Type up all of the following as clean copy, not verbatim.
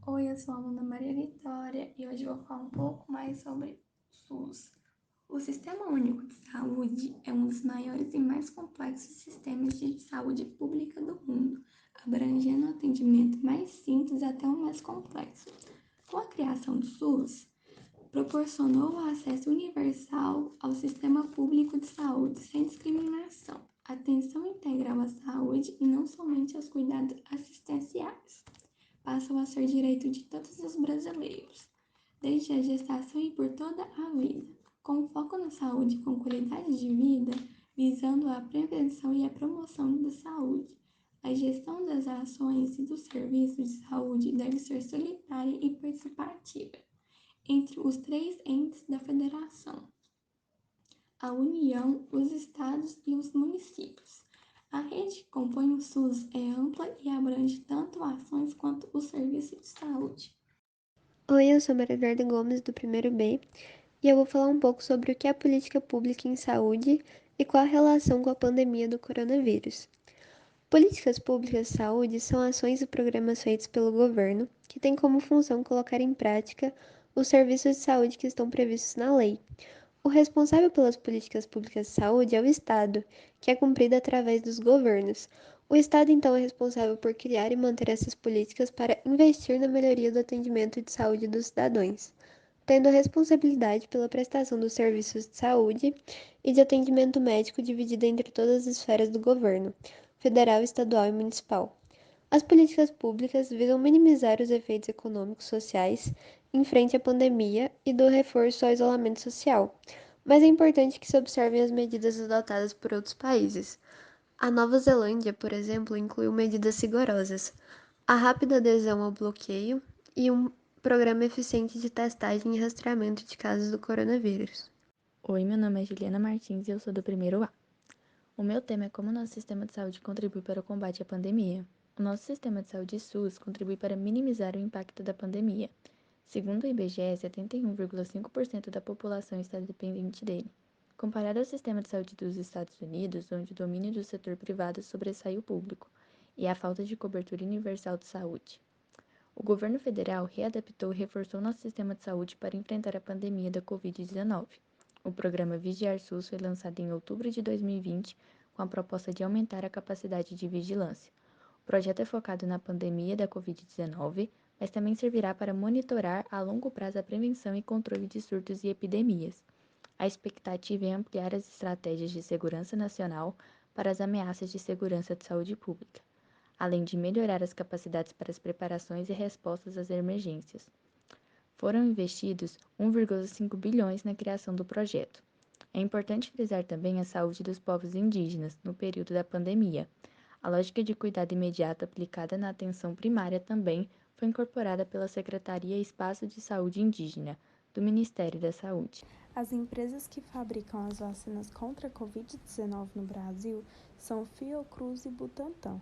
Oi, eu sou a aluna Maria Vitória e hoje eu vou falar um pouco mais sobre o SUS. O Sistema Único de Saúde é um dos maiores e mais complexos sistemas de saúde pública do mundo, abrangendo o atendimento mais simples até o mais complexo. Com a criação do SUS, proporcionou o acesso universal ao sistema público de saúde sem discriminação, atenção integral à saúde e não somente aos cuidados assistenciais. Passam a ser direito de todos os brasileiros, desde a gestação e por toda a vida, com foco na saúde com qualidade de vida, visando a prevenção e a promoção da saúde. A gestão das ações e dos serviços de saúde deve ser solidária e participativa entre os três entes da federação: a União, os estados e os municípios. A rede que compõe o SUS é ampla e abrange tanto ações quanto os serviços de saúde. Oi, eu sou Maria Eduarda Gomes, do primeiro B, e eu vou falar um pouco sobre o que é política pública em saúde e qual a relação com a pandemia do coronavírus. Políticas públicas de saúde são ações e programas feitos pelo governo que têm como função colocar em prática os serviços de saúde que estão previstos na lei. O responsável pelas políticas públicas de saúde é o Estado, que é cumprido através dos governos. O Estado, então, é responsável por criar e manter essas políticas para investir na melhoria do atendimento de saúde dos cidadãos, tendo a responsabilidade pela prestação dos serviços de saúde e de atendimento médico dividida entre todas as esferas do governo, federal, estadual e municipal. As políticas públicas visam minimizar os efeitos econômicos e sociais em frente à pandemia e do reforço ao isolamento social, mas é importante que se observem as medidas adotadas por outros países. A Nova Zelândia, por exemplo, incluiu medidas rigorosas, a rápida adesão ao bloqueio e um programa eficiente de testagem e rastreamento de casos do coronavírus. Oi, meu nome é Juliana Martins e eu sou do primeiro A. O meu tema é como o nosso sistema de saúde contribui para o combate à pandemia. O nosso sistema de saúde SUS contribui para minimizar o impacto da pandemia. Segundo o IBGE, 71,5% da população está dependente dele. Comparado ao sistema de saúde dos Estados Unidos, onde o domínio do setor privado sobressai o público, e a falta de cobertura universal de saúde. O governo federal readaptou e reforçou nosso sistema de saúde para enfrentar a pandemia da Covid-19. O programa Vigiar SUS foi lançado em outubro de 2020 com a proposta de aumentar a capacidade de vigilância. O projeto é focado na pandemia da Covid-19, mas também servirá para monitorar a longo prazo a prevenção e controle de surtos e epidemias. A expectativa é ampliar as estratégias de segurança nacional para as ameaças de segurança de saúde pública, além de melhorar as capacidades para as preparações e respostas às emergências. Foram investidos 1,5 bilhões na criação do projeto. É importante frisar também a saúde dos povos indígenas no período da pandemia. A lógica de cuidado imediato aplicada na atenção primária também foi incorporada pela Secretaria Espaço de Saúde Indígena, do Ministério da Saúde. As empresas que fabricam as vacinas contra a Covid-19 no Brasil são Fiocruz e Butantan.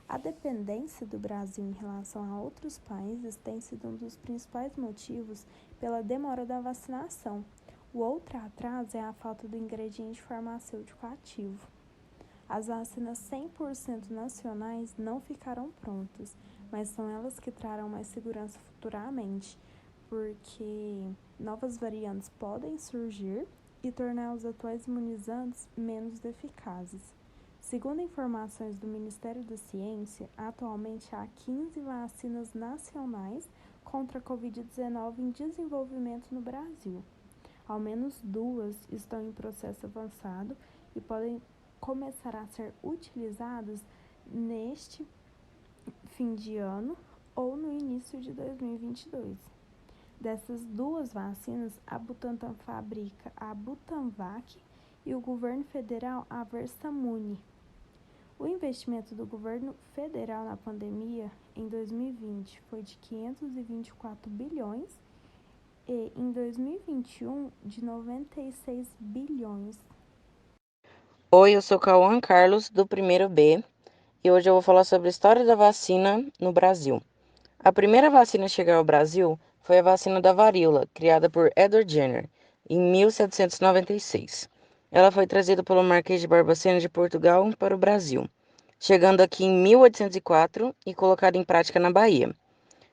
A dependência do Brasil em relação a outros países tem sido um dos principais motivos pela demora da vacinação. O outro atraso é a falta do ingrediente farmacêutico ativo. As vacinas 100% nacionais não ficaram prontas, mas são elas que trarão mais segurança futuramente, porque novas variantes podem surgir e tornar os atuais imunizantes menos eficazes. Segundo informações do Ministério da Ciência, atualmente há 15 vacinas nacionais contra a Covid-19 em desenvolvimento no Brasil. Ao menos 2 estão em processo avançado e podem começar a ser utilizadas neste fim de ano ou no início de 2022. Dessas 2 vacinas, a Butantan fabrica a Butanvac e o governo federal a Versamune. O investimento do governo federal na pandemia em 2020 foi de 524 bilhões e em 2021 de 96 bilhões. Oi, eu sou Cauã Carlos, do primeiro B, e hoje eu vou falar sobre a história da vacina no Brasil. A primeira vacina a chegar ao Brasil foi a vacina da varíola, criada por Edward Jenner, em 1796. Ela foi trazida pelo Marquês de Barbacena de Portugal para o Brasil, chegando aqui em 1804 e colocada em prática na Bahia.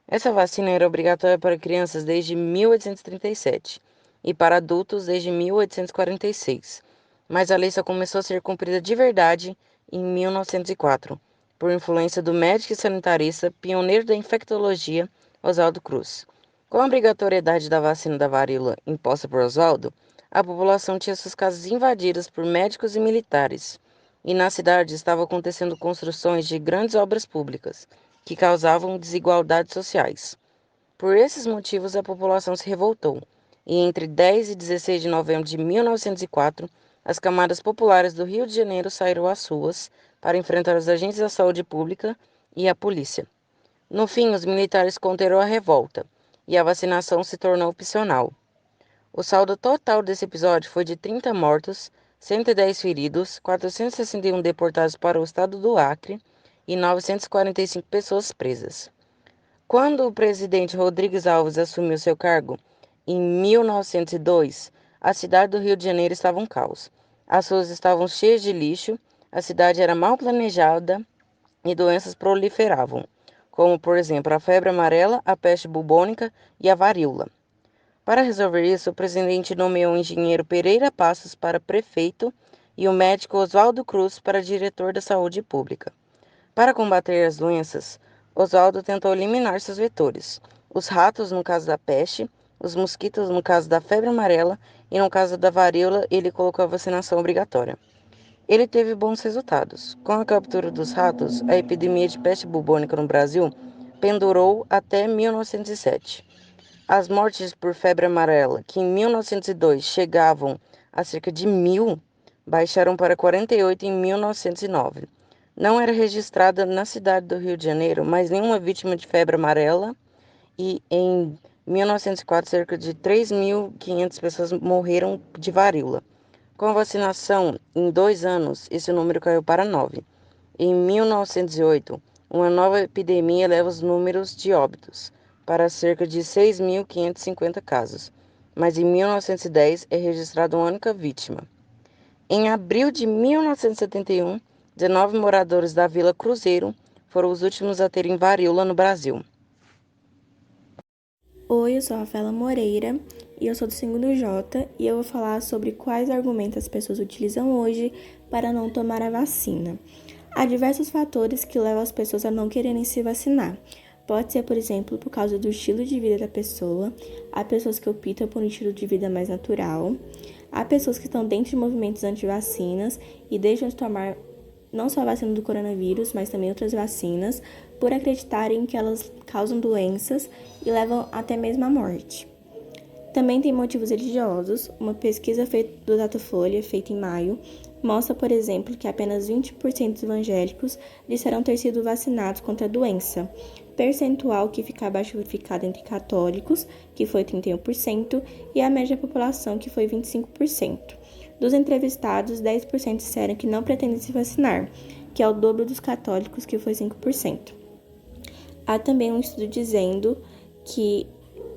Essa vacina era obrigatória para crianças desde 1837 e para adultos desde 1846, mas a lei só começou a ser cumprida de verdade em 1904, por influência do médico e sanitarista pioneiro da infectologia, Oswaldo Cruz. Com a obrigatoriedade da vacina da varíola imposta por Oswaldo, a população tinha suas casas invadidas por médicos e militares, e na cidade estavam acontecendo construções de grandes obras públicas, que causavam desigualdades sociais. Por esses motivos, a população se revoltou, e entre 10 e 16 de novembro de 1904, as camadas populares do Rio de Janeiro saíram às ruas para enfrentar os agentes da saúde pública e a polícia. No fim, os militares conteram a revolta, e a vacinação se tornou opcional. O saldo total desse episódio foi de 30 mortos, 110 feridos, 461 deportados para o estado do Acre e 945 pessoas presas. Quando o presidente Rodrigues Alves assumiu seu cargo, em 1902, a cidade do Rio de Janeiro estava um caos. As ruas estavam cheias de lixo, a cidade era mal planejada e doenças proliferavam, como, por exemplo, a febre amarela, a peste bubônica e a varíola. Para resolver isso, o presidente nomeou o engenheiro Pereira Passos para prefeito e o médico Oswaldo Cruz para diretor da saúde pública. Para combater as doenças, Oswaldo tentou eliminar seus vetores: os ratos no caso da peste, os mosquitos no caso da febre amarela e no caso da varíola ele colocou a vacinação obrigatória. Ele teve bons resultados. Com a captura dos ratos, a epidemia de peste bubônica no Brasil pendurou até 1907. As mortes por febre amarela, que em 1902 chegavam a cerca de 1.000, baixaram para 48 em 1909. Não era registrada na cidade do Rio de Janeiro mais nenhuma vítima de febre amarela e em 1904 cerca de 3.500 pessoas morreram de varíola. Com a vacinação, em 2 anos, esse número caiu para 9. Em 1908, uma nova epidemia leva os números de óbitos para cerca de 6.550 casos, mas em 1910 é registrada uma única vítima. Em abril de 1971, 19 moradores da Vila Cruzeiro foram os últimos a terem varíola no Brasil. Oi, eu sou a Rafaela Moreira e eu sou do segundo J e eu vou falar sobre quais argumentos as pessoas utilizam hoje para não tomar a vacina. Há diversos fatores que levam as pessoas a não quererem se vacinar. Pode ser, por exemplo, por causa do estilo de vida da pessoa, há pessoas que optam por um estilo de vida mais natural, há pessoas que estão dentro de movimentos anti-vacinas e deixam de tomar não só a vacina do coronavírus, mas também outras vacinas, por acreditarem que elas causam doenças e levam até mesmo à morte. Também tem motivos religiosos. Uma pesquisa feita do Datafolha, feita em maio, mostra, por exemplo, que apenas 20% dos evangélicos disseram ter sido vacinados contra a doença, percentual que fica abaixo verificado entre católicos, que foi 31%, e a média da população, que foi 25%. Dos entrevistados, 10% disseram que não pretendem se vacinar, que é o dobro dos católicos, que foi 5%. Há também um estudo dizendo que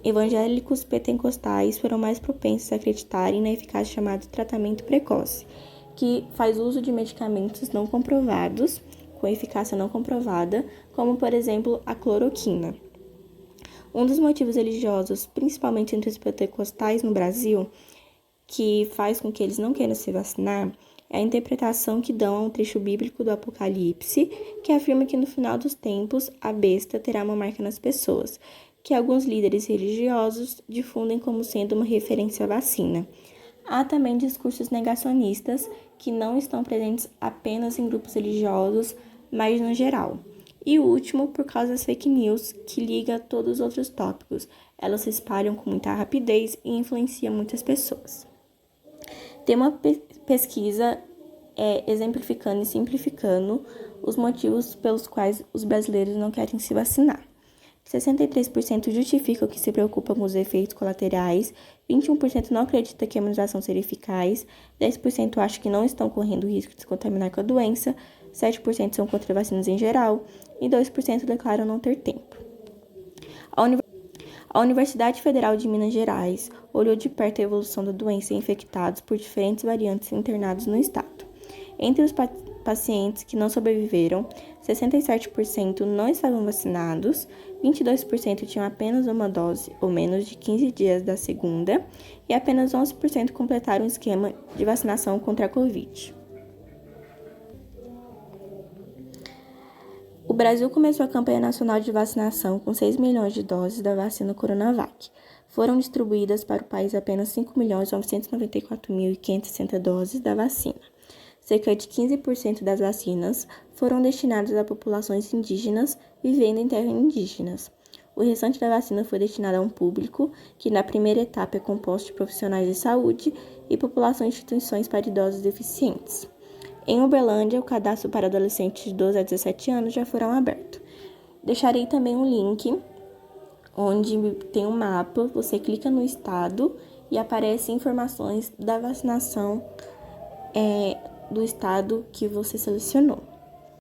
evangélicos pentecostais foram mais propensos a acreditarem na eficácia chamada tratamento precoce, que faz uso de medicamentos não comprovados, com eficácia não comprovada, como, por exemplo, a cloroquina. Um dos motivos religiosos, principalmente entre os pentecostais no Brasil, que faz com que eles não queiram se vacinar, é a interpretação que dão a um trecho bíblico do Apocalipse, que afirma que no final dos tempos a besta terá uma marca nas pessoas, que alguns líderes religiosos difundem como sendo uma referência à vacina. Há também discursos negacionistas que não estão presentes apenas em grupos religiosos, mas no geral. E o último, por causa das fake news, que liga a todos os outros tópicos. Elas se espalham com muita rapidez e influenciam muitas pessoas. Tem uma pesquisa exemplificando e simplificando os motivos pelos quais os brasileiros não querem se vacinar. 63% justificam que se preocupam com os efeitos colaterais, 21% não acredita que a imunização seria eficaz, 10% acham que não estão correndo risco de se contaminar com a doença, 7% são contra vacinas em geral e 2% declaram não ter tempo. A Universidade Federal de Minas Gerais olhou de perto a evolução da doença em infectados por diferentes variantes internados no estado. Entre os pacientes que não sobreviveram, 67% não estavam vacinados, 22% tinham apenas uma dose ou menos de 15 dias da segunda e apenas 11% completaram o esquema de vacinação contra a Covid. O Brasil começou a campanha nacional de vacinação com 6 milhões de doses da vacina Coronavac. Foram distribuídas para o país apenas 5.994.560 doses da vacina. Cerca de 15% das vacinas foram destinadas a populações indígenas vivendo em terras indígenas. O restante da vacina foi destinado a um público que, na primeira etapa, é composto de profissionais de saúde e população de instituições para idosos deficientes. Em Uberlândia, o cadastro para adolescentes de 12 a 17 anos já foram aberto. Deixarei também um link onde tem um mapa, você clica no estado e aparecem informações da vacinação do estado que você selecionou.